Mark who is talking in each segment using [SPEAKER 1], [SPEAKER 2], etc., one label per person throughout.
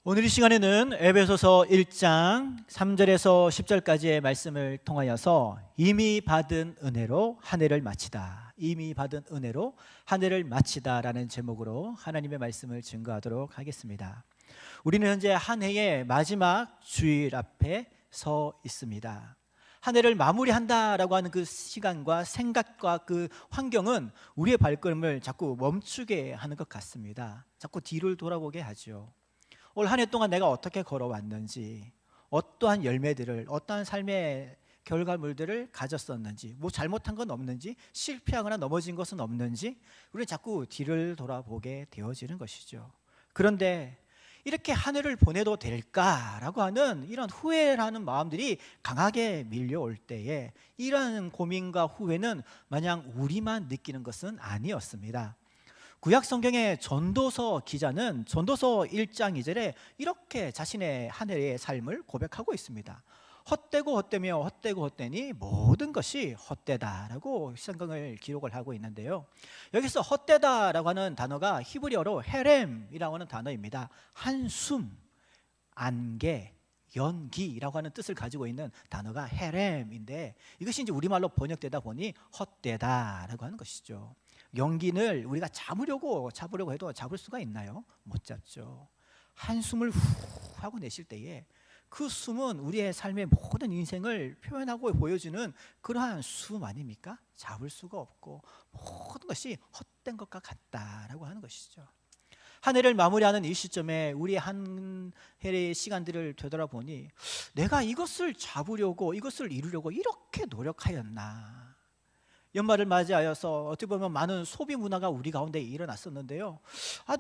[SPEAKER 1] 오늘 이 시간에는 에베소서 1장 3절에서 10절까지의 말씀을 통하여서 이미 받은 은혜로 한 해를 마치다, 이미 받은 은혜로 한 해를 마치다 라는 제목으로 하나님의 말씀을 증거하도록 하겠습니다. 우리는 현재 한 해의 마지막 주일 앞에 서 있습니다. 한 해를 마무리한다라고 하는 그 시간과 생각과 그 환경은 우리의 발걸음을 자꾸 멈추게 하는 것 같습니다. 자꾸 뒤를 돌아보게 하죠. 올 한 해 동안 내가 어떻게 걸어왔는지, 어떠한 열매들을, 어떠한 삶의 결과물들을 가졌었는지, 뭐 잘못한 건 없는지, 실패하거나 넘어진 것은 없는지 우리는 자꾸 뒤를 돌아보게 되어지는 것이죠. 그런데 이렇게 한 해를 보내도 될까라고 하는 이런 후회라는 마음들이 강하게 밀려올 때에 이런 고민과 후회는 마냥 우리만 느끼는 것은 아니었습니다. 구약 성경의 전도서 기자는 전도서 1장 2절에 이렇게 자신의 한 해의 삶을 고백하고 있습니다. 헛되고 헛되며 헛되고 헛되니 모든 것이 헛되다라고 성경을 기록을 하고 있는데요. 여기서 헛되다라고 하는 단어가 히브리어로 헤렘이라고 하는 단어입니다. 한숨, 안개, 연기라고 하는 뜻을 가지고 있는 단어가 헤렘인데, 이것이 이제 우리말로 번역되다 보니 헛되다라고 하는 것이죠. 연기를 우리가 잡으려고 해도 잡을 수가 있나요? 못 잡죠. 한숨을 후 하고 내쉴 때에 그 숨은 우리의 삶의 모든 인생을 표현하고 보여주는 그러한 숨 아닙니까? 잡을 수가 없고 모든 것이 헛된 것과 같다라고 하는 것이죠. 한 해를 마무리하는 이 시점에 우리 한 해의 시간들을 되돌아보니 내가 이것을 잡으려고, 이것을 이루려고 이렇게 노력하였나. 연말을 맞이하여서 어떻게 보면 많은 소비 문화가 우리 가운데 일어났었는데요.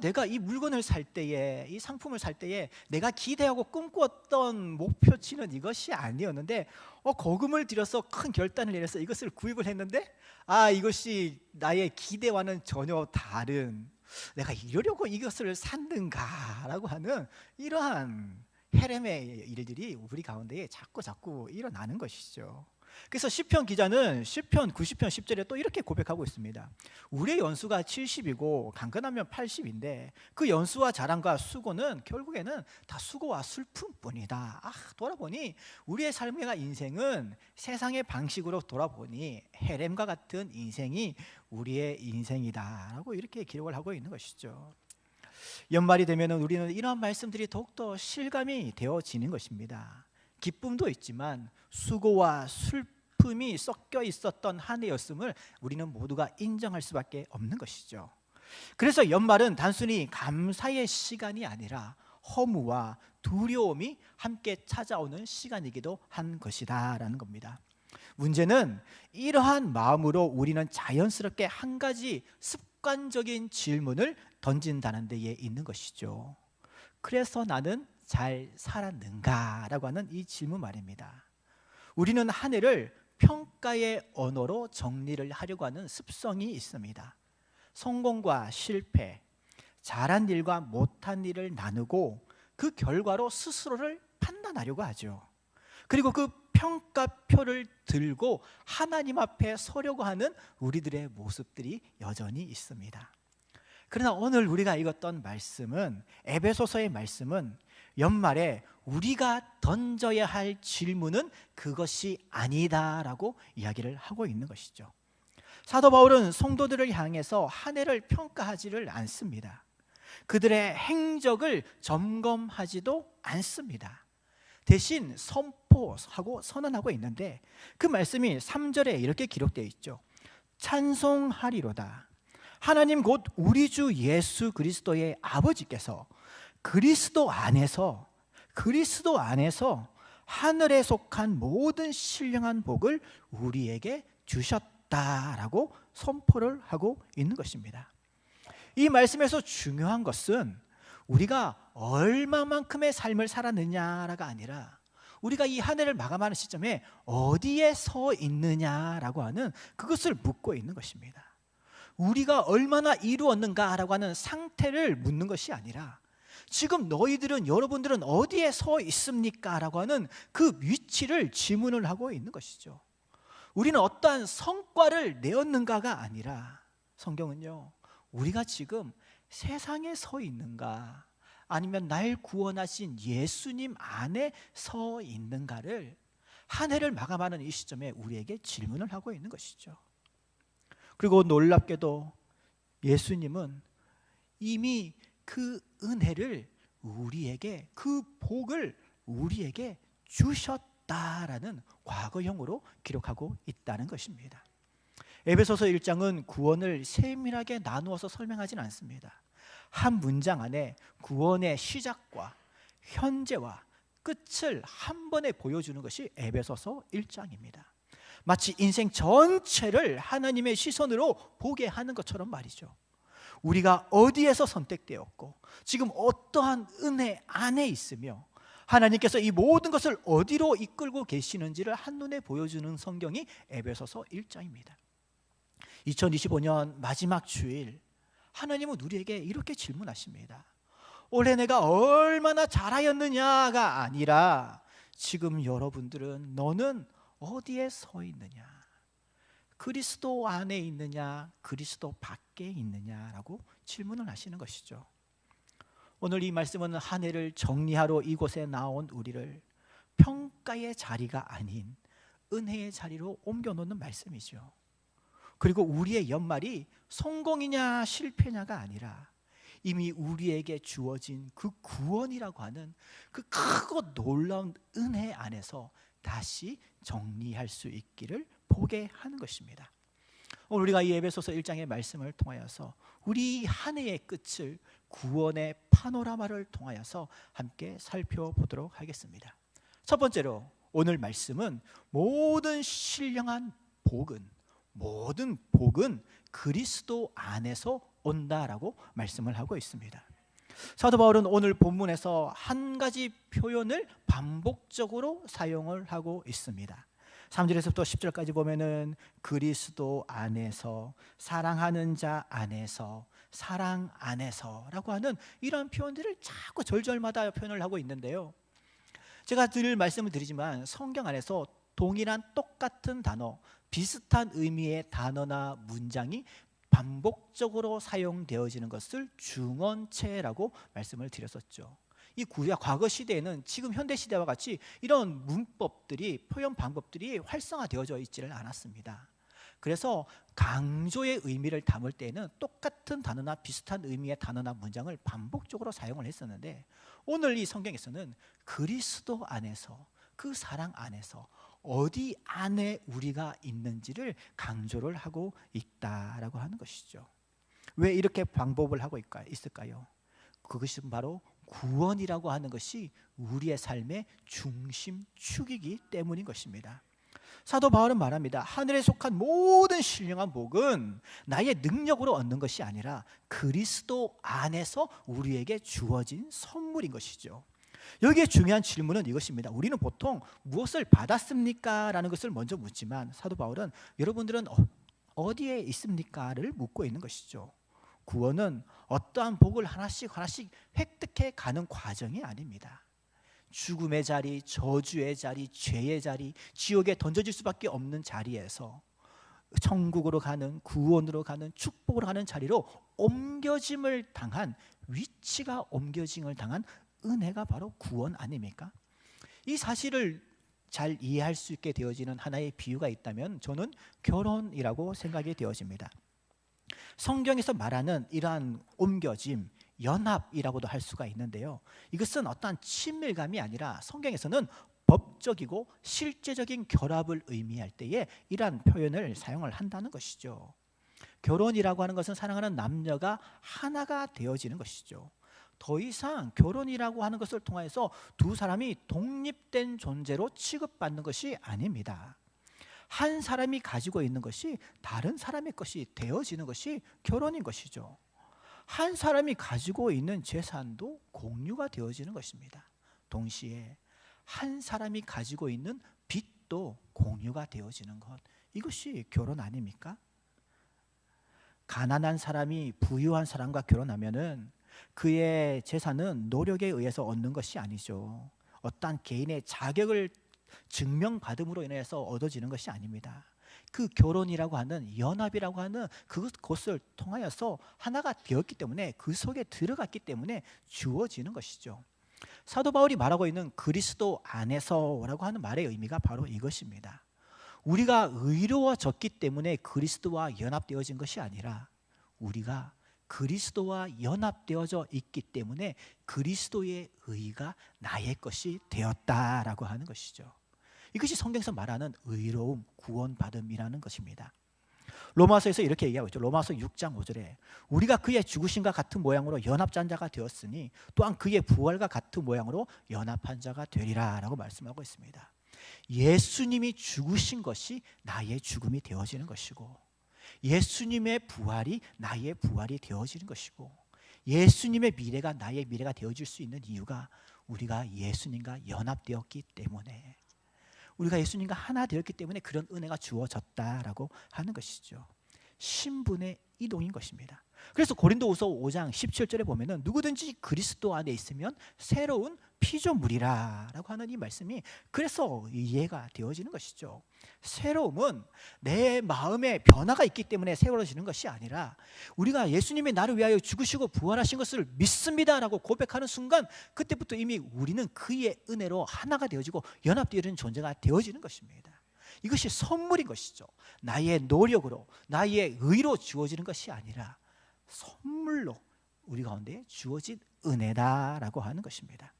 [SPEAKER 1] 내가 이 물건을 살 때에, 이 상품을 살 때에 내가 기대하고 꿈꾸었던 목표치는 이것이 아니었는데 거금을 들여서 큰 결단을 내려서 이것을 구입을 했는데 이것이 나의 기대와는 전혀 다른, 내가 이러려고 이것을 샀는가라고 하는 이러한 헤렘의 일들이 우리 가운데에 자꾸 일어나는 것이죠. 그래서 시편 기자는 시편 90편 10절에 또 이렇게 고백하고 있습니다. 우리의 연수가 70이고 강건하면 80인데 그 연수와 자랑과 수고는 결국에는 다 수고와 슬픔뿐이다. 돌아보니 우리의 삶의 인생은 세상의 방식으로 돌아보니 헤렘과 같은 인생이 우리의 인생이다 라고 이렇게 기록을 하고 있는 것이죠. 연말이 되면 우리는 이러한 말씀들이 더욱더 실감이 되어지는 것입니다. 기쁨도 있지만 수고와 슬픔이 섞여 있었던 한 해였음을 우리는 모두가 인정할 수밖에 없는 것이죠. 그래서 연말은 단순히 감사의 시간이 아니라 허무와 두려움이 함께 찾아오는 시간이기도 한 것이다라는 겁니다. 문제는 이러한 마음으로 우리는 자연스럽게 한 가지 습관적인 질문을 던진다는 데에 있는 것이죠. 그래서 나는 잘 살았는가? 라고 하는 이 질문 말입니다. 우리는 한 해를 평가의 언어로 정리를 하려고 하는 습성이 있습니다. 성공과 실패, 잘한 일과 못한 일을 나누고 그 결과로 스스로를 판단하려고 하죠. 그리고 그 평가표를 들고 하나님 앞에 서려고 하는 우리들의 모습들이 여전히 있습니다. 그러나 오늘 우리가 읽었던 말씀은, 에베소서의 말씀은 연말에 우리가 던져야 할 질문은 그것이 아니다라고 이야기를 하고 있는 것이죠. 사도 바울은 성도들을 향해서 한 해를 평가하지를 않습니다. 그들의 행적을 점검하지도 않습니다. 대신 선포하고 선언하고 있는데 그 말씀이 3절에 이렇게 기록되어 있죠. 찬송하리로다. 하나님 곧 우리 주 예수 그리스도의 아버지께서 그리스도 안에서 하늘에 속한 모든 신령한 복을 우리에게 주셨다라고 선포를 하고 있는 것입니다. 이 말씀에서 중요한 것은 우리가 얼마만큼의 삶을 살았느냐가 아니라 우리가 이 한 해를 마감하는 시점에 어디에 서 있느냐라고 하는 그것을 묻고 있는 것입니다. 우리가 얼마나 이루었는가라고 하는 상태를 묻는 것이 아니라 지금 여러분들은 어디에 서 있습니까? 라고 하는 그 위치를 질문을 하고 있는 것이죠. 우리는 어떠한 성과를 내었는가가 아니라 성경은요, 우리가 지금 세상에 서 있는가 아니면 날 구원하신 예수님 안에 서 있는가를 한 해를 마감하는 이 시점에 우리에게 질문을 하고 있는 것이죠. 그리고 놀랍게도 예수님은 이미 그 은혜를 우리에게, 그 복을 우리에게 주셨다라는 과거형으로 기록하고 있다는 것입니다. 에베소서 1장은 구원을 세밀하게 나누어서 설명하지는 않습니다. 한 문장 안에 구원의 시작과 현재와 끝을 한 번에 보여주는 것이 에베소서 1장입니다. 마치 인생 전체를 하나님의 시선으로 보게 하는 것처럼 말이죠. 우리가 어디에서 선택되었고 지금 어떠한 은혜 안에 있으며 하나님께서 이 모든 것을 어디로 이끌고 계시는지를 한눈에 보여주는 성경이 에베소서 1장입니다. 2025년 마지막 주일, 하나님은 우리에게 이렇게 질문하십니다. 올해 내가 얼마나 잘하였느냐가 아니라 지금 여러분들은 너는 어디에 서 있느냐, 그리스도 안에 있느냐, 그리스도 밖에 있느냐라고 질문을 하시는 것이죠. 오늘 이 말씀은 한 해를 정리하러 이곳에 나온 우리를 평가의 자리가 아닌 은혜의 자리로 옮겨놓는 말씀이죠. 그리고 우리의 연말이 성공이냐 실패냐가 아니라 이미 우리에게 주어진 그 구원이라고 하는 그 크고 놀라운 은혜 안에서 다시 정리할 수 있기를 보게 하는 것입니다. 오늘 우리가 이 에베소서 1장의 말씀을 통하여서 우리 한 해의 끝을 구원의 파노라마를 통하여서 함께 살펴보도록 하겠습니다. 첫 번째로 오늘 말씀은 모든 신령한 모든 복은 그리스도 안에서 온다라고 말씀을 하고 있습니다. 사도 바울은 오늘 본문에서 한 가지 표현을 반복적으로 사용을 하고 있습니다. 3절에서부터 10절까지 보면은 그리스도 안에서, 사랑하는 자 안에서, 사랑 안에서라고 하는 이런 표현들을 자꾸 절절마다 표현을 하고 있는데요. 제가 늘 말씀을 드리지만 성경 안에서 동일한 똑같은 단어, 비슷한 의미의 단어나 문장이 반복적으로 사용되어지는 것을 중언체라고 말씀을 드렸었죠. 이 과거 시대에는 지금 현대 시대와 같이 이런 문법들이, 표현 방법들이 활성화되어져 있지를 않았습니다. 그래서 강조의 의미를 담을 때에는 똑같은 단어나 비슷한 의미의 단어나 문장을 반복적으로 사용을 했었는데, 오늘 이 성경에서는 그리스도 안에서, 그 사랑 안에서 어디 안에 우리가 있는지를 강조를 하고 있다라고 하는 것이죠. 왜 이렇게 반복을 하고 있을까요? 그것이 바로 구원이라고 하는 것이 우리의 삶의 중심축이기 때문인 것입니다. 사도 바울은 말합니다. 하늘에 속한 모든 신령한 복은 나의 능력으로 얻는 것이 아니라 그리스도 안에서 우리에게 주어진 선물인 것이죠. 여기에 중요한 질문은 이것입니다. 우리는 보통 무엇을 받았습니까? 라는 것을 먼저 묻지만 사도 바울은 여러분들은 어디에 있습니까?를 묻고 있는 것이죠. 구원은 어떠한 복을 하나씩 획득해 가는 과정이 아닙니다. 죽음의 자리, 저주의 자리, 죄의 자리, 지옥에 던져질 수밖에 없는 자리에서 천국으로 가는, 구원으로 가는, 축복으로 가는 자리로 옮겨짐을 당한, 위치가 옮겨짐을 당한 은혜가 바로 구원 아닙니까? 이 사실을 잘 이해할 수 있게 되어지는 하나의 비유가 있다면 저는 결혼이라고 생각이 되어집니다. 성경에서 말하는 이러한 옮겨짐, 연합이라고도 할 수가 있는데요, 이것은 어떠한 친밀감이 아니라 성경에서는 법적이고 실제적인 결합을 의미할 때에 이러한 표현을 사용을 한다는 것이죠. 결혼이라고 하는 것은 사랑하는 남녀가 하나가 되어지는 것이죠. 더 이상 결혼이라고 하는 것을 통해서 두 사람이 독립된 존재로 취급받는 것이 아닙니다. 한 사람이 가지고 있는 것이 다른 사람의 것이 되어지는 것이 결혼인 것이죠. 한 사람이 가지고 있는 재산도 공유가 되어지는 것입니다. 동시에 한 사람이 가지고 있는 빚도 공유가 되어지는 것, 이것이 결혼 아닙니까? 가난한 사람이 부유한 사람과 결혼하면은 그의 재산은 노력에 의해서 얻는 것이 아니죠. 어떠한 개인의 자격을 증명받음으로 인해서 얻어지는 것이 아닙니다. 그 결혼이라고 하는 연합이라고 하는 그것을 통하여서 하나가 되었기 때문에 그 속에 들어갔기 때문에 주어지는 것이죠. 사도 바울이 말하고 있는 그리스도 안에서라고 하는 말의 의미가 바로 이것입니다. 우리가 의로워졌기 때문에 그리스도와 연합되어진 것이 아니라 우리가 그리스도와 연합되어져 있기 때문에 그리스도의 의가 나의 것이 되었다라고 하는 것이죠. 이것이 성경에서 말하는 의로움, 구원받음이라는 것입니다. 로마서에서 이렇게 얘기하고 있죠. 로마서 6장 5절에 우리가 그의 죽으심과 같은 모양으로 연합한 자가 되었으니 또한 그의 부활과 같은 모양으로 연합한 자가 되리라 라고 말씀하고 있습니다. 예수님이 죽으신 것이 나의 죽음이 되어지는 것이고, 예수님의 부활이 나의 부활이 되어지는 것이고, 예수님의 미래가 나의 미래가 되어질 수 있는 이유가 우리가 예수님과 연합되었기 때문에, 우리가 예수님과 하나 되었기 때문에 그런 은혜가 주어졌다라고 하는 것이죠. 신분의 이동인 것입니다. 그래서 고린도후서 5장 17절에 보면은 누구든지 그리스도 안에 있으면 새로운 피조물이라라고 하는 이 말씀이 그래서 이해가 되어지는 것이죠. 새로움은 내 마음에 변화가 있기 때문에 새로워지는 것이 아니라 우리가 예수님이 나를 위하여 죽으시고 부활하신 것을 믿습니다라고 고백하는 순간 그때부터 이미 우리는 그의 은혜로 하나가 되어지고 연합되어지는 존재가 되어지는 것입니다. 이것이 선물인 것이죠. 나의 노력으로 나의 의로 주어지는 것이 아니라 선물로 우리 가운데 주어진 은혜다라고 하는 것입니다.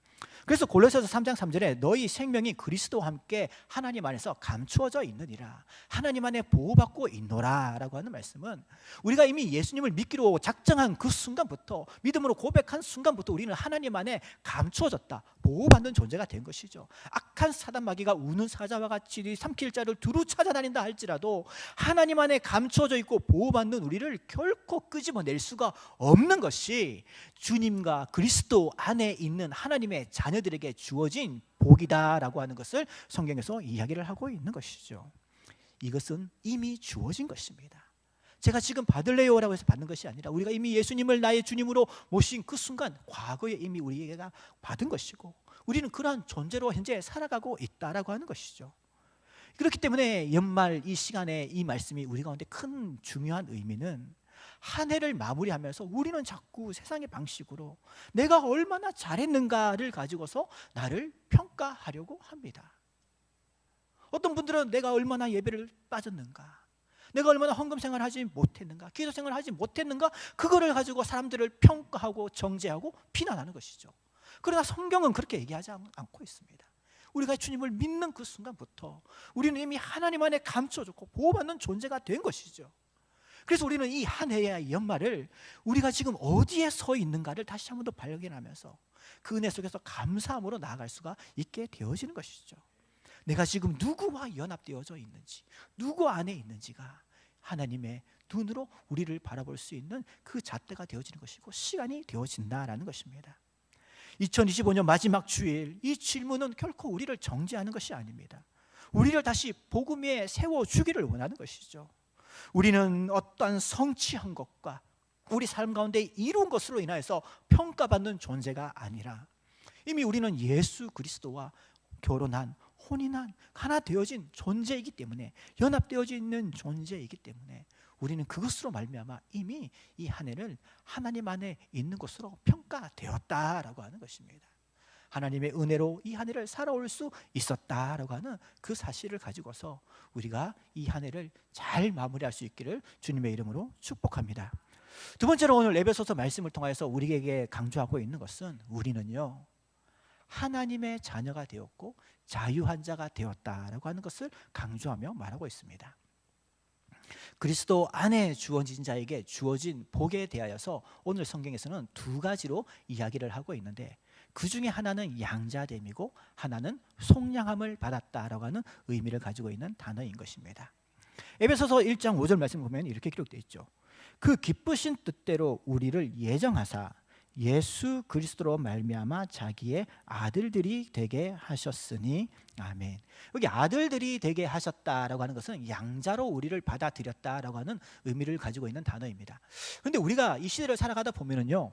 [SPEAKER 1] 그래서 골로새서 3장 3절에 너희 생명이 그리스도와 함께 하나님 안에서 감추어져 있느니라, 하나님 안에 보호받고 있노라 라고 하는 말씀은 우리가 이미 예수님을 믿기로 작정한 그 순간부터, 믿음으로 고백한 순간부터 우리는 하나님 안에 감추어졌다, 보호받는 존재가 된 것이죠. 악한 사단마귀가 우는 사자와 같이 삼킬 자를 두루 찾아다닌다 할지라도 하나님 안에 감추어져 있고 보호받는 우리를 결코 끄집어낼 수가 없는 것이 주님과 그리스도 안에 있는 하나님의 자녀들에게 주어진 복이다라고 하는 것을 성경에서 이야기를 하고 있는 것이죠. 이것은 이미 주어진 것입니다. 제가 지금 받을래요라고 해서 받는 것이 아니라 우리가 이미 예수님을 나의 주님으로 모신 그 순간 과거에 이미 우리가 받은 것이고 우리는 그러한 존재로 현재 살아가고 있다라고 하는 것이죠. 그렇기 때문에 연말 이 시간에 이 말씀이 우리 가운데 큰 중요한 의미는 한 해를 마무리하면서 우리는 자꾸 세상의 방식으로 내가 얼마나 잘했는가를 가지고서 나를 평가하려고 합니다. 어떤 분들은 내가 얼마나 예배를 빠졌는가, 내가 얼마나 헌금 생활을 하지 못했는가, 기도 생활을 하지 못했는가, 그거를 가지고 사람들을 평가하고 정죄하고 비난하는 것이죠. 그러나 성경은 그렇게 얘기하지 않고 있습니다. 우리가 주님을 믿는 그 순간부터 우리는 이미 하나님 안에 감춰졌고 보호받는 존재가 된 것이죠. 그래서 우리는 이 한 해의 연말을 우리가 지금 어디에 서 있는가를 다시 한 번 더 발견하면서 그 은혜 속에서 감사함으로 나아갈 수가 있게 되어지는 것이죠. 내가 지금 누구와 연합되어져 있는지, 누구 안에 있는지가 하나님의 눈으로 우리를 바라볼 수 있는 그 잣대가 되어지는 것이고 시간이 되어진다라는 것입니다. 2025년 마지막 주일, 이 질문은 결코 우리를 정죄하는 것이 아닙니다. 우리를 다시 복음 위에 세워주기를 원하는 것이죠. 우리는 어떠한 성취한 것과 우리 삶 가운데 이룬 것으로 인하여서 평가받는 존재가 아니라 이미 우리는 예수 그리스도와 결혼한, 혼인한, 하나 되어진 존재이기 때문에, 연합되어져 있는 존재이기 때문에 우리는 그것으로 말미암아 이미 이 한 해를 하나님 안에 있는 것으로 평가되었다라고 하는 것입니다. 하나님의 은혜로 이 한 해를 살아올 수 있었다라고 하는 그 사실을 가지고서 우리가 이 한 해를 잘 마무리할 수 있기를 주님의 이름으로 축복합니다. 두 번째로 오늘 에베소서 말씀을 통해서 우리에게 강조하고 있는 것은 우리는요 하나님의 자녀가 되었고 자유한 자가 되었다라고 하는 것을 강조하며 말하고 있습니다. 그리스도 안에 주어진 자에게 주어진 복에 대하여서 오늘 성경에서는 두 가지로 이야기를 하고 있는데 그 중에 하나는 양자됨이고 하나는 속량함을 받았다라고 하는 의미를 가지고 있는 단어인 것입니다. 에베소서 1장 5절 말씀 보면 이렇게 기록되어 있죠. 그 기쁘신 뜻대로 우리를 예정하사 예수 그리스도로 말미암아 자기의 아들들이 되게 하셨으니 아멘. 여기 아들들이 되게 하셨다라고 하는 것은 양자로 우리를 받아들였다라고 하는 의미를 가지고 있는 단어입니다. 그런데 우리가 이 시대를 살아가다 보면은요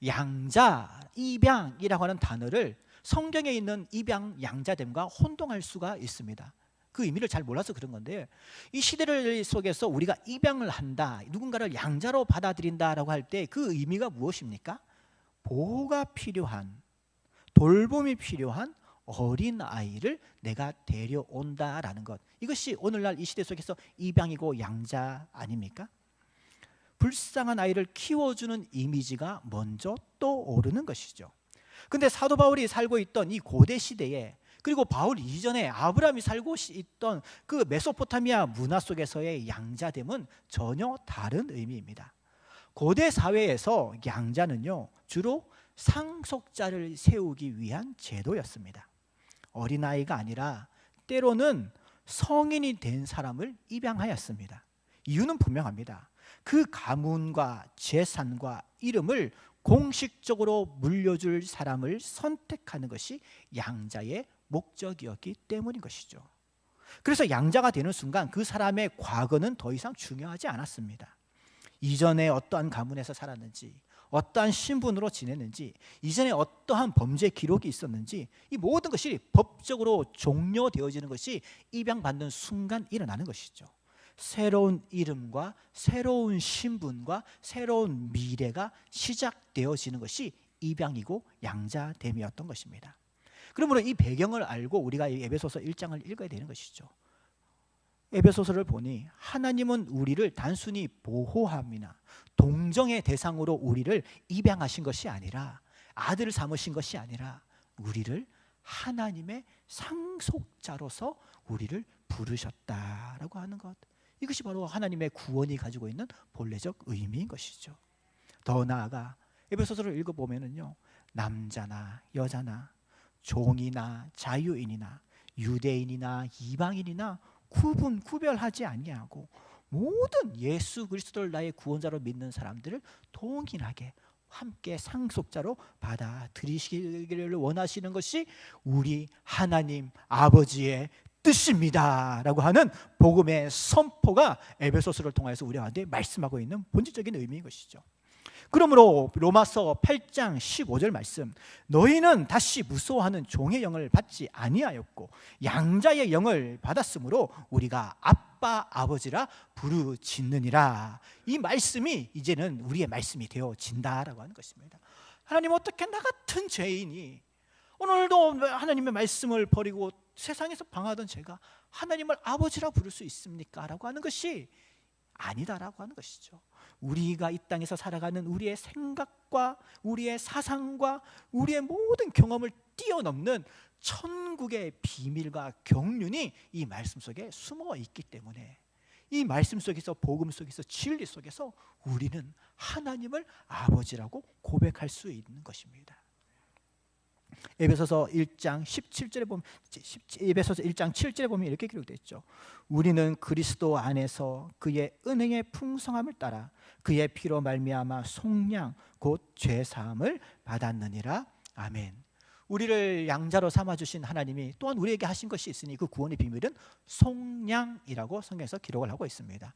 [SPEAKER 1] 양자, 입양이라고 하는 단어를 성경에 있는 입양, 양자됨과 혼동할 수가 있습니다. 그 의미를 잘 몰라서 그런 건데, 이 시대를 속에서 우리가 입양을 한다, 누군가를 양자로 받아들인다라고 할 때 그 의미가 무엇입니까? 보호가 필요한, 돌봄이 필요한 어린 아이를 내가 데려온다라는 것, 이것이 오늘날 이 시대 속에서 입양이고 양자 아닙니까? 불쌍한 아이를 키워주는 이미지가 먼저 떠오르는 것이죠. 근데 사도 바울이 살고 있던 이 고대 시대에, 그리고 바울 이전에 아브라함이 살고 있던 그 메소포타미아 문화 속에서의 양자됨은 전혀 다른 의미입니다. 고대 사회에서 양자는요, 주로 상속자를 세우기 위한 제도였습니다. 어린아이가 아니라 때로는 성인이 된 사람을 입양하였습니다. 이유는 분명합니다. 그 가문과 재산과 이름을 공식적으로 물려줄 사람을 선택하는 것이 양자의 목적이었기 때문인 것이죠. 그래서 양자가 되는 순간 그 사람의 과거는 더 이상 중요하지 않았습니다. 이전에 어떠한 가문에서 살았는지, 어떠한 신분으로 지냈는지, 이전에 어떠한 범죄 기록이 있었는지, 이 모든 것이 법적으로 종료되어지는 것이 입양받는 순간 일어나는 것이죠. 새로운 이름과 새로운 신분과 새로운 미래가 시작되어지는 것이 입양이고 양자됨이었던 것입니다. 그러므로 이 배경을 알고 우리가 이 에베소서 1장을 읽어야 되는 것이죠. 에베소서를 보니 하나님은 우리를 단순히 보호함이나 동정의 대상으로 우리를 입양하신 것이 아니라, 아들을 삼으신 것이 아니라 우리를 하나님의 상속자로서 우리를 부르셨다라고 하는 것, 이것이 바로 하나님의 구원이 가지고 있는 본래적 의미인 것이죠. 더 나아가 에베소서를 읽어보면요, 남자나 여자나 종이나 자유인이나 유대인이나 이방인이나 구별하지 아니하고 모든 예수 그리스도를 나의 구원자로 믿는 사람들을 동일하게 함께 상속자로 받아들이시기를 원하시는 것이 우리 하나님 아버지의 뜻입니다 라고 하는 복음의 선포가 에베소서를 통해서 우리한테 말씀하고 있는 본질적인 의미인 것이죠. 그러므로 로마서 8장 15절 말씀, 너희는 다시 무서워하는 종의 영을 받지 아니하였고 양자의 영을 받았으므로 우리가 아빠 아버지라 부르짖느니라. 이 말씀이 이제는 우리의 말씀이 되어진다라고 하는 것입니다. 하나님, 어떻게 나 같은 죄인이 오늘도 하나님의 말씀을 버리고 세상에서 방황하던 제가 하나님을 아버지라 부를 수 있습니까? 라고 하는 것이 아니다라고 하는 것이죠. 우리가 이 땅에서 살아가는 우리의 생각과 우리의 사상과 우리의 모든 경험을 뛰어넘는 천국의 비밀과 경륜이 이 말씀 속에 숨어 있기 때문에, 이 말씀 속에서, 복음 속에서, 진리 속에서 우리는 하나님을 아버지라고 고백할 수 있는 것입니다. 에베소서 1장 17절에 보면, 에베소서 1장 7절에 보면 이렇게 기록되어 있죠. 우리는 그리스도 안에서 그의 은행의 풍성함을 따라 그의 피로 말미암아 속량 곧 죄 사함을 받았느니라. 아멘. 우리를 양자로 삼아주신 하나님이 또한 우리에게 하신 것이 있으니 그 구원의 비밀은 속량이라고 성경에서 기록을 하고 있습니다.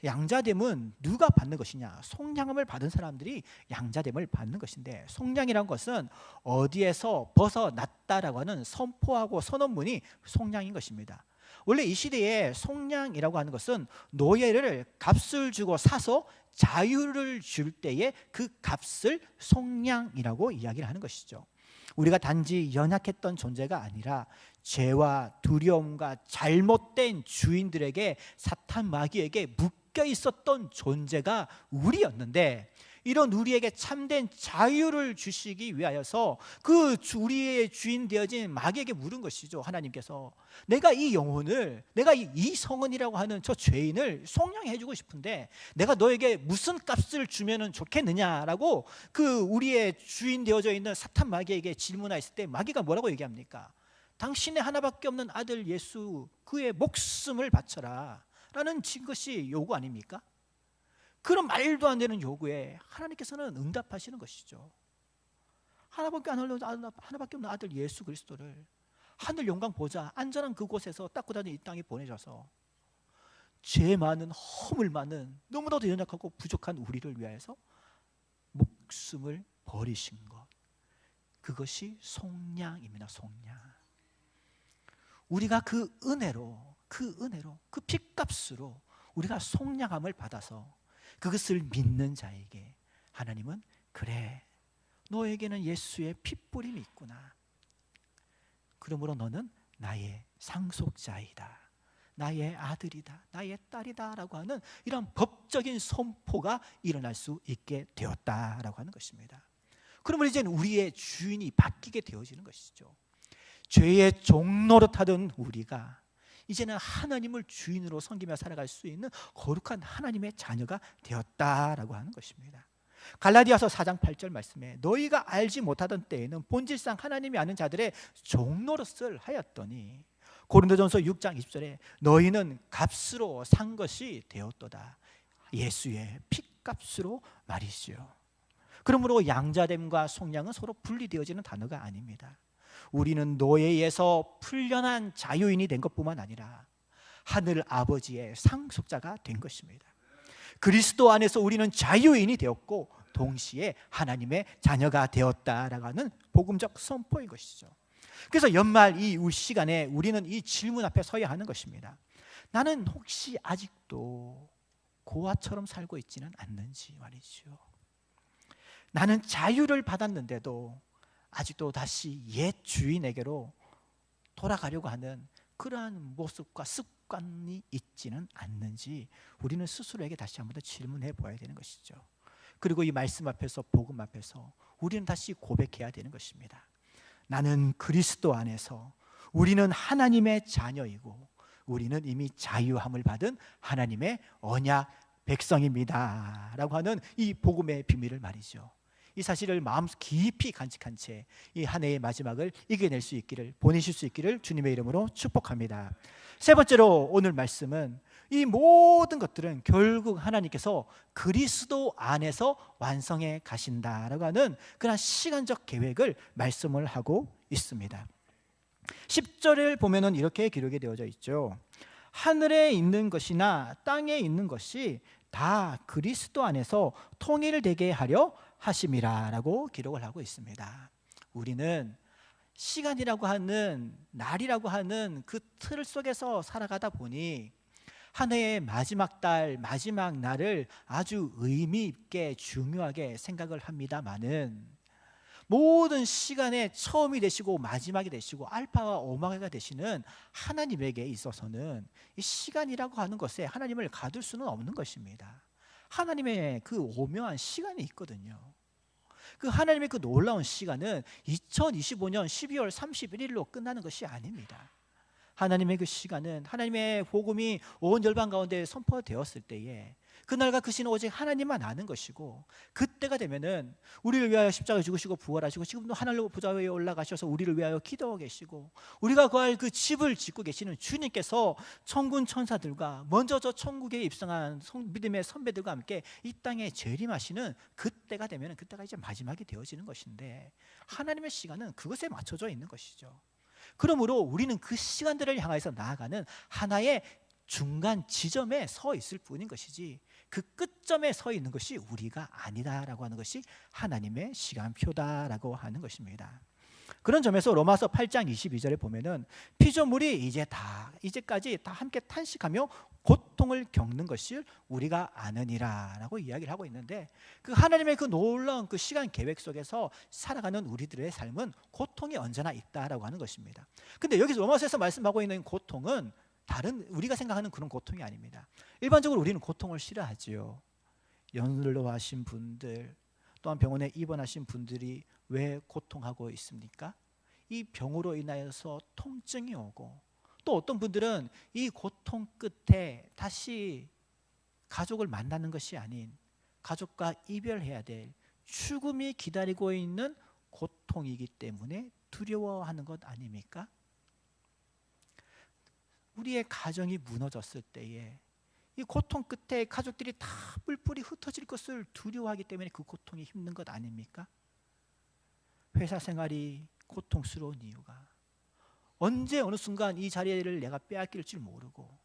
[SPEAKER 1] 양자됨은 누가 받는 것이냐? 속량함을 받은 사람들이 양자됨을 받는 것인데, 속량이란 것은 어디에서 벗어났다라고 하는 선포하고 선언문이 속량인 것입니다. 원래 이 시대에 속량이라고 하는 것은 노예를 값을 주고 사서 자유를 줄 때에 그 값을 속량이라고 이야기를 하는 것이죠. 우리가 단지 연약했던 존재가 아니라 죄와 두려움과 잘못된 주인들에게, 사탄 마귀에게 묶여 있었던 존재가 우리였는데, 이런 우리에게 참된 자유를 주시기 위하여서 그 우리의 주인 되어진 마귀에게 물은 것이죠. 하나님께서 내가 이 영혼을, 내가 이 성은이라고 하는 저 죄인을 속량해 주고 싶은데 내가 너에게 무슨 값을 주면 좋겠느냐라고 그 우리의 주인 되어져 있는 사탄 마귀에게 질문했을 때, 마귀가 뭐라고 얘기합니까? 당신의 하나밖에 없는 아들 예수, 그의 목숨을 바쳐라 라는 것이 요구 아닙니까? 그런 말도 안 되는 요구에 하나님께서는 응답하시는 것이죠. 하나밖에 없는 아들 예수 그리스도를 하늘 영광 보좌 안전한 그곳에서 닦고 다니는 이 땅에 보내셔서 죄 많은, 허물 많은, 너무나도 연약하고 부족한 우리를 위하여서 목숨을 버리신 것, 그것이 속량입니다. 속량. 우리가 그 은혜로 그 은혜로, 그 핏값으로 우리가 속량함을 받아서 그것을 믿는 자에게 하나님은 그래, 너에게는 예수의 핏뿌림이 있구나. 그러므로 너는 나의 상속자이다, 나의 아들이다, 나의 딸이다 라고 하는 이런 법적인 선포가 일어날 수 있게 되었다라고 하는 것입니다. 그러면 이제는 우리의 주인이 바뀌게 되어지는 것이죠. 죄의 종노릇하던 우리가 이제는 하나님을 주인으로 섬기며 살아갈 수 있는 거룩한 하나님의 자녀가 되었다라고 하는 것입니다. 갈라디아서 4장 8절 말씀에 너희가 알지 못하던 때에는 본질상 하나님이 아는 자들의 종노릇을 하였더니, 고린도전서 6장 20절에 너희는 값으로 산 것이 되었도다, 예수의 핏값으로 말이죠. 그러므로 양자됨과 속량은 서로 분리되어지는 단어가 아닙니다. 우리는 노예에서 풀려난 자유인이 된 것뿐만 아니라 하늘 아버지의 상속자가 된 것입니다. 그리스도 안에서 우리는 자유인이 되었고 동시에 하나님의 자녀가 되었다라고 하는 복음적 선포인 것이죠. 그래서 연말 이 시간에 우리는 이 질문 앞에 서야 하는 것입니다. 나는 혹시 아직도 고아처럼 살고 있지는 않는지 말이죠. 나는 자유를 받았는데도 아직도 다시 옛 주인에게로 돌아가려고 하는 그러한 모습과 습관이 있지는 않는지 우리는 스스로에게 다시 한번 더 질문해 보아야 되는 것이죠. 그리고 이 말씀 앞에서, 복음 앞에서 우리는 다시 고백해야 되는 것입니다. 나는 그리스도 안에서, 우리는 하나님의 자녀이고 우리는 이미 자유함을 받은 하나님의 언약 백성입니다 라고 하는 이 복음의 비밀을 말이죠. 이 사실을 마음 깊이 간직한 채 이 한 해의 마지막을 이겨낼 수 있기를, 보내실 수 있기를 주님의 이름으로 축복합니다. 세 번째로 오늘 말씀은 이 모든 것들은 결국 하나님께서 그리스도 안에서 완성해 가신다라고 하는 그런 시간적 계획을 말씀을 하고 있습니다. 10절을 보면은 이렇게 기록이 되어져 있죠. 하늘에 있는 것이나 땅에 있는 것이 다 그리스도 안에서 통일되게 하려 하심이라라고 기록을 하고 있습니다. 우리는 시간이라고 하는, 날이라고 하는 그 틀 속에서 살아가다 보니 한 해의 마지막 달, 마지막 날을 아주 의미 있게 중요하게 생각을 합니다마는 모든 시간의 처음이 되시고 마지막이 되시고 알파와 오메가가 되시는 하나님에게 있어서는 이 시간이라고 하는 것에 하나님을 가둘 수는 없는 것입니다. 하나님의 그 오묘한 시간이 있거든요. 그 하나님의 그 놀라운 시간은 2025년 12월 31일로 끝나는 것이 아닙니다. 하나님의 그 시간은 하나님의 복음이 온 열방 가운데 선포되었을 때에 그날과 그 시는 오직 하나님만 아는 것이고, 그때가 되면은 우리를 위하여 십자가에 죽으시고 부활하시고 지금도 하늘로 보좌 위에 올라가셔서 우리를 위하여 기도하고 계시고 우리가 거할 그 집을 짓고 계시는 주님께서 천군 천사들과 먼저 저 천국에 입성한 믿음의 선배들과 함께 이 땅에 재림하시는 그때가 되면은, 그때가 이제 마지막이 되어지는 것인데 하나님의 시간은 그것에 맞춰져 있는 것이죠. 그러므로 우리는 그 시간들을 향해서 나아가는 하나의 중간 지점에 서 있을 뿐인 것이지 그 끝점에 서 있는 것이 우리가 아니다라고 하는 것이 하나님의 시간표다라고 하는 것입니다. 그런 점에서 로마서 8장 22절에 보면은 피조물이 이제까지 다 함께 탄식하며 고통을 겪는 것을 우리가 아느니라라고 이야기를 하고 있는데, 그 하나님의 그 놀라운 그 시간 계획 속에서 살아가는 우리들의 삶은 고통이 언제나 있다라고 하는 것입니다. 근데 여기서 로마서에서 말씀하고 있는 고통은 다른 우리가 생각하는 그런 고통이 아닙니다. 일반적으로 우리는 고통을 싫어하지요. 연로하신 분들, 또한 병원에 입원하신 분들이 왜 고통하고 있습니까? 이 병으로 인하여서 통증이 오고, 또 어떤 분들은 이 고통 끝에 다시 가족을 만나는 것이 아닌 가족과 이별해야 될 죽음이 기다리고 있는 고통이기 때문에 두려워하는 것 아닙니까? 우리의 가정이 무너졌을 때에 이 고통 끝에 가족들이 다 뿔뿔이 흩어질 것을 두려워하기 때문에 그 고통이 힘든 것 아닙니까? 회사 생활이 고통스러운 이유가 언제 어느 순간 이 자리를 내가 빼앗길 줄 모르고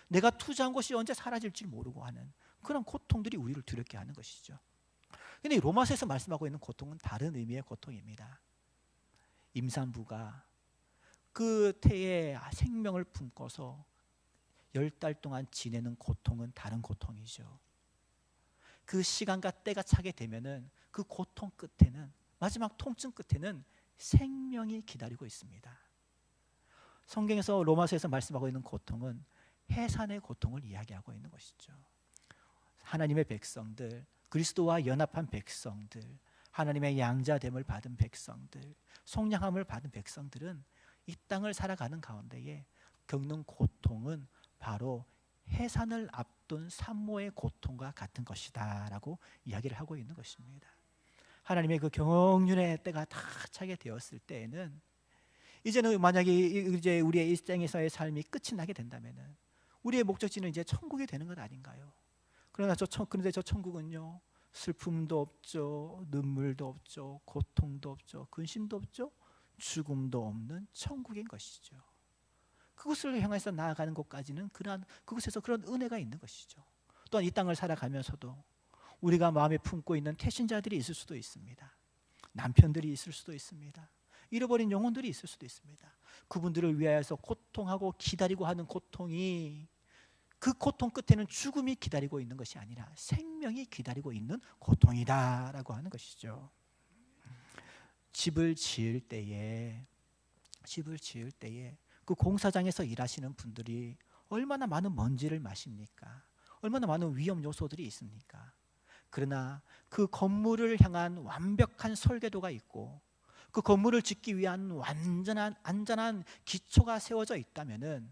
[SPEAKER 1] 내가 투자한 것이 언제 사라질 줄 모르고 하는 그런 고통들이 우리를 두렵게 하는 것이죠. 그런데 로마서에서 말씀하고 있는 고통은 다른 의미의 고통입니다. 임산부가 그 태에 생명을 품고서 10달 동안 지내는 고통은 다른 고통이죠. 그 시간과 때가 차게 되면은 그 고통 끝에는, 마지막 통증 끝에는 생명이 기다리고 있습니다. 성경에서 로마서에서 말씀하고 있는 고통은 해산의 고통을 이야기하고 있는 것이죠. 하나님의 백성들, 그리스도와 연합한 백성들, 하나님의 양자됨을 받은 백성들, 속량함을 받은 백성들은 이 땅을 살아가는 가운데에 겪는 고통은 바로 해산을 앞둔 산모의 고통과 같은 것이다 라고 이야기를 하고 있는 것입니다. 하나님의 그 경륜의 때가 다 차게 되었을 때에는, 이제는 만약에 이제 우리의 일생에서의 삶이 끝이 나게 된다면은 우리의 목적지는 이제 천국이 되는 것 아닌가요? 그런데 저 천국은요, 슬픔도 없죠, 눈물도 없죠, 고통도 없죠, 근심도 없죠, 죽음도 없는 천국인 것이죠. 그곳을 향해서 나아가는 곳까지는 그곳에서 그런 은혜가 있는 것이죠. 또한 이 땅을 살아가면서도 우리가 마음에 품고 있는 태신자들이 있을 수도 있습니다. 남편들이 있을 수도 있습니다. 잃어버린 영혼들이 있을 수도 있습니다. 그분들을 위하여서 고통하고 기다리고 하는 고통이, 그 고통 끝에는 죽음이 기다리고 있는 것이 아니라 생명이 기다리고 있는 고통이다라고 하는 것이죠. 집을 지을 때에 그 공사장에서 일하시는 분들이 얼마나 많은 먼지를 마십니까? 얼마나 많은 위험 요소들이 있습니까? 그러나 그 건물을 향한 완벽한 설계도가 있고 그 건물을 짓기 위한 완전한 안전한 기초가 세워져 있다면은,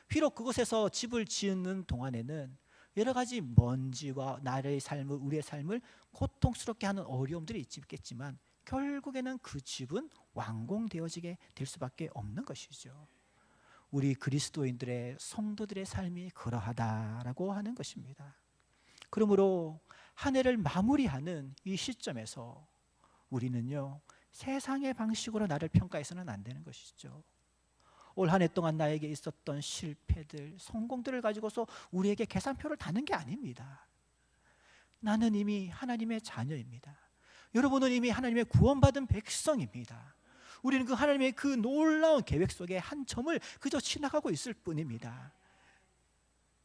[SPEAKER 1] 비록 그곳에서 집을 짓는 동안에는 여러 가지 먼지와 우리의 삶을 고통스럽게 하는 어려움들이 있겠지만 결국에는 그 집은 완공되어지게 될 수밖에 없는 것이죠. 우리 그리스도인들의 성도들의 삶이 그러하다라고 하는 것입니다. 그러므로 한 해를 마무리하는 이 시점에서 우리는요, 세상의 방식으로 나를 평가해서는 안 되는 것이죠. 올 한 해 동안 나에게 있었던 실패들, 성공들을 가지고서 우리에게 계산표를 다는 게 아닙니다. 나는 이미 하나님의 자녀입니다. 여러분은 이미 하나님의 구원받은 백성입니다. 우리는 그 하나님의 그 놀라운 계획 속에 한 점을 그저 지나가고 있을 뿐입니다.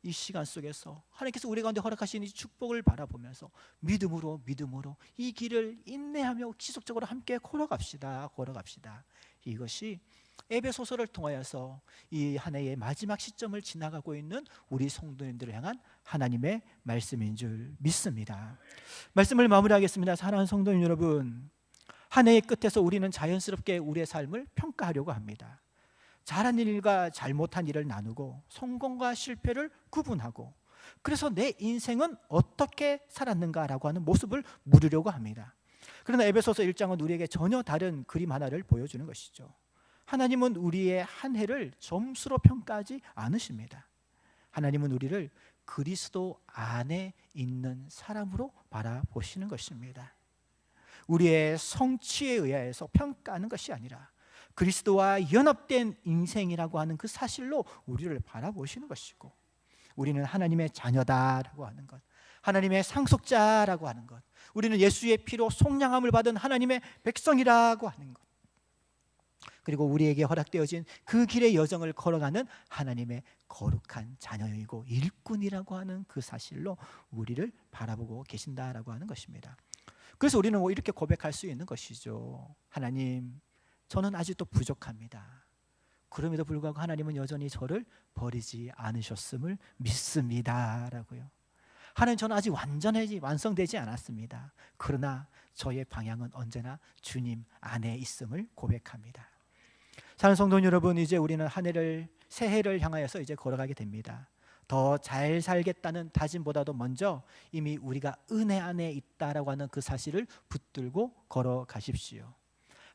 [SPEAKER 1] 이 시간 속에서 하나님께서 우리 가운데 허락하신 이 축복을 바라보면서 믿음으로 이 길을 인내하며 지속적으로 함께 걸어갑시다. 이것이 에베소서를 통하여서 이 한 해의 마지막 시점을 지나가고 있는 우리 성도님들을 향한 하나님의 말씀인 줄 믿습니다. 말씀을 마무리하겠습니다. 사랑하는 성도님 여러분, 한 해의 끝에서 우리는 자연스럽게 우리의 삶을 평가하려고 합니다. 잘한 일과 잘못한 일을 나누고 성공과 실패를 구분하고, 그래서 내 인생은 어떻게 살았는가라고 하는 모습을 물으려고 합니다. 그러나 에베소서 1장은 우리에게 전혀 다른 그림 하나를 보여주는 것이죠. 하나님은 우리의 한 해를 점수로 평가하지 않으십니다. 하나님은 우리를 그리스도 안에 있는 사람으로 바라보시는 것입니다. 우리의 성취에 의해서 평가하는 것이 아니라 그리스도와 연합된 인생이라고 하는 그 사실로 우리를 바라보시는 것이고, 우리는 하나님의 자녀다라고 하는 것, 하나님의 상속자라고 하는 것, 우리는 예수의 피로 속량함을 받은 하나님의 백성이라고 하는 것, 그리고 우리에게 허락되어진 그 길의 여정을 걸어가는 하나님의 거룩한 자녀이고 일꾼이라고 하는 그 사실로 우리를 바라보고 계신다라고 하는 것입니다. 그래서 우리는 이렇게 고백할 수 있는 것이죠. 하나님, 저는 아직도 부족합니다. 그럼에도 불구하고 하나님은 여전히 저를 버리지 않으셨음을 믿습니다 라고요. 하나님, 저는 아직 완성되지 않았습니다. 그러나 저의 방향은 언제나 주님 안에 있음을 고백합니다. 사랑하는 성도 여러분, 이제 우리는 새해를 향하여서 이제 걸어가게 됩니다. 더 잘 살겠다는 다짐보다도 먼저 이미 우리가 은혜 안에 있다라고 하는 그 사실을 붙들고 걸어가십시오.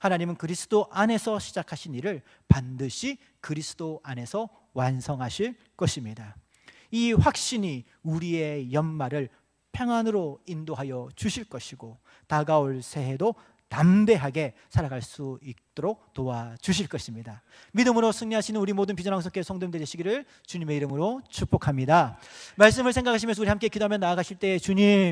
[SPEAKER 1] 하나님은 그리스도 안에서 시작하신 일을 반드시 그리스도 안에서 완성하실 것입니다. 이 확신이 우리의 연말을 평안으로 인도하여 주실 것이고, 다가올 새해도 담대하게 살아갈 수 있도록 도와주실 것입니다. 믿음으로 승리하시는 우리 모든 비전왕석교회 성도님들 되시기를 주님의 이름으로 축복합니다. 말씀을 생각하시면서 우리 함께 기도하며 나아가실 때, 주님,